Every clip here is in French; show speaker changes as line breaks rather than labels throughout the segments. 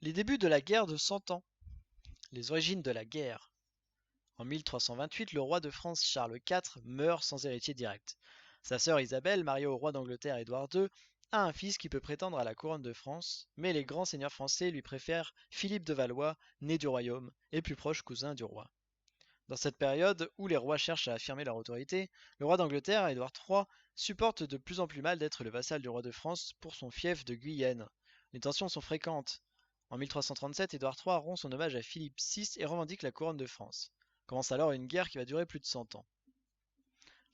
Les débuts de la guerre de Cent Ans. Les origines de la guerre. En 1328, le roi de France Charles IV meurt sans héritier direct. Sa sœur Isabelle, mariée au roi d'Angleterre Édouard II, a un fils qui peut prétendre à la couronne de France, mais les grands seigneurs français lui préfèrent Philippe de Valois, né du royaume, et plus proche cousin du roi. Dans cette période où les rois cherchent à affirmer leur autorité, le roi d'Angleterre, Édouard III, supporte de plus en plus mal d'être le vassal du roi de France pour son fief de Guyenne. Les tensions sont fréquentes. En 1337, Édouard III rompt son hommage à Philippe VI et revendique la couronne de France. Commence alors une guerre qui va durer plus de 100 ans.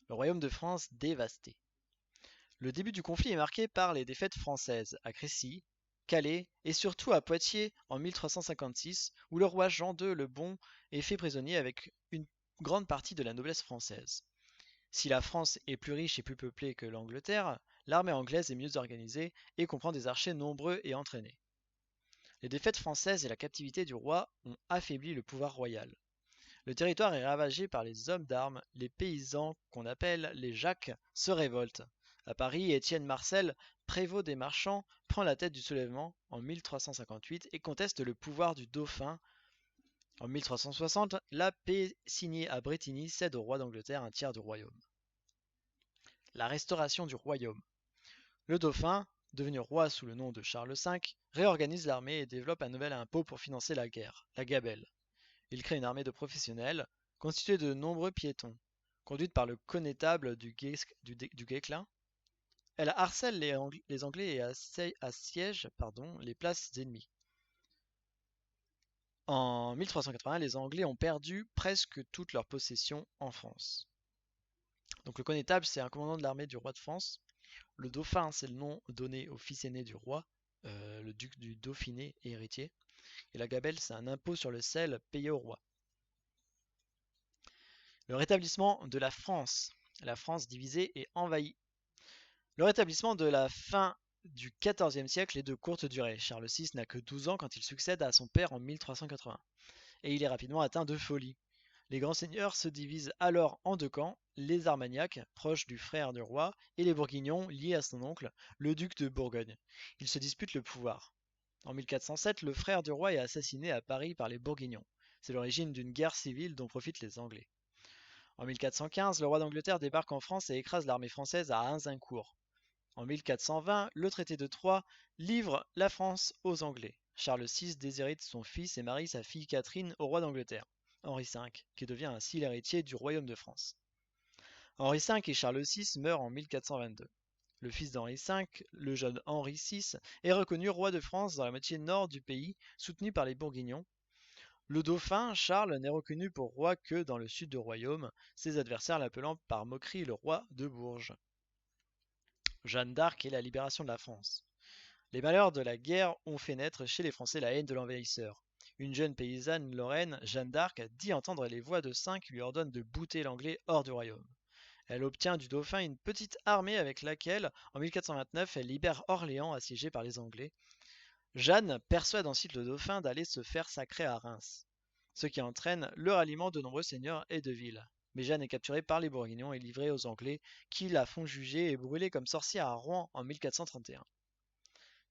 Le royaume de France dévasté. Le début du conflit est marqué par les défaites françaises à Crécy, Calais et surtout à Poitiers en 1356, où le roi Jean II le Bon est fait prisonnier avec une grande partie de la noblesse française. Si la France est plus riche et plus peuplée que l'Angleterre, l'armée anglaise est mieux organisée et comprend des archers nombreux et entraînés. Les défaites françaises et la captivité du roi ont affaibli le pouvoir royal. Le territoire est ravagé par les hommes d'armes, les paysans qu'on appelle les Jacques se révoltent. À Paris, Étienne Marcel, prévôt des marchands, prend la tête du soulèvement en 1358 et conteste le pouvoir du dauphin. En 1360, la paix signée à Brétigny cède au roi d'Angleterre un tiers du royaume. La restauration du royaume. Le dauphin, devenu roi sous le nom de Charles V, réorganise l'armée et développe un nouvel impôt pour financer la guerre, la gabelle. Il crée une armée de professionnels, constituée de nombreux piétons, conduite par le connétable du Guesclin. Elle harcèle les Anglais et assiège les places ennemies. En 1380, les Anglais ont perdu presque toutes leurs possessions en France. Donc le connétable, c'est un commandant de l'armée du roi de France. Le dauphin, c'est le nom donné au fils aîné du roi, le duc du Dauphiné et héritier. Et la gabelle, c'est un impôt sur le sel payé au roi. Le rétablissement de la France divisée et envahie. Le rétablissement de la fin du XIVe siècle est de courte durée. Charles VI n'a que 12 ans quand il succède à son père en 1380, et il est rapidement atteint de folie. Les grands seigneurs se divisent alors en deux camps, les Armagnacs, proches du frère du roi, et les Bourguignons, liés à son oncle, le duc de Bourgogne. Ils se disputent le pouvoir. En 1407, le frère du roi est assassiné à Paris par les Bourguignons. C'est l'origine d'une guerre civile dont profitent les Anglais. En 1415, le roi d'Angleterre débarque en France et écrase l'armée française à Azincourt. En 1420, le traité de Troyes livre la France aux Anglais. Charles VI déshérite son fils et marie sa fille Catherine au roi d'Angleterre, Henri V, qui devient ainsi l'héritier du royaume de France. Henri V et Charles VI meurent en 1422. Le fils d'Henri V, le jeune Henri VI, est reconnu roi de France dans la moitié nord du pays, soutenu par les Bourguignons. Le dauphin, Charles, n'est reconnu pour roi que dans le sud du royaume, ses adversaires l'appelant par moquerie le roi de Bourges. Jeanne d'Arc et la libération de la France. Les malheurs de la guerre ont fait naître chez les Français la haine de l'envahisseur. Une jeune paysanne lorraine, Jeanne d'Arc, dit entendre les voix de saints qui lui ordonnent de bouter l'anglais hors du royaume. Elle obtient du dauphin une petite armée avec laquelle, en 1429, elle libère Orléans assiégé par les Anglais. Jeanne persuade ensuite le dauphin d'aller se faire sacrer à Reims, ce qui entraîne le ralliement de nombreux seigneurs et de villes. Mais Jeanne est capturée par les Bourguignons et livrée aux Anglais, qui la font juger et brûler comme sorcière à Rouen en 1431.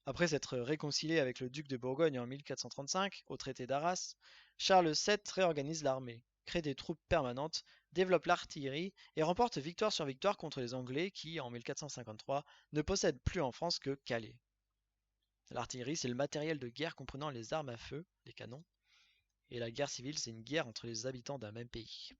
Après s'être réconcilié avec le duc de Bourgogne en 1435, au traité d'Arras, Charles VII réorganise l'armée, crée des troupes permanentes, développe l'artillerie et remporte victoire sur victoire contre les Anglais qui, en 1453, ne possèdent plus en France que Calais. L'artillerie, c'est le matériel de guerre comprenant les armes à feu, les canons, et la guerre civile, c'est une guerre entre les habitants d'un même pays.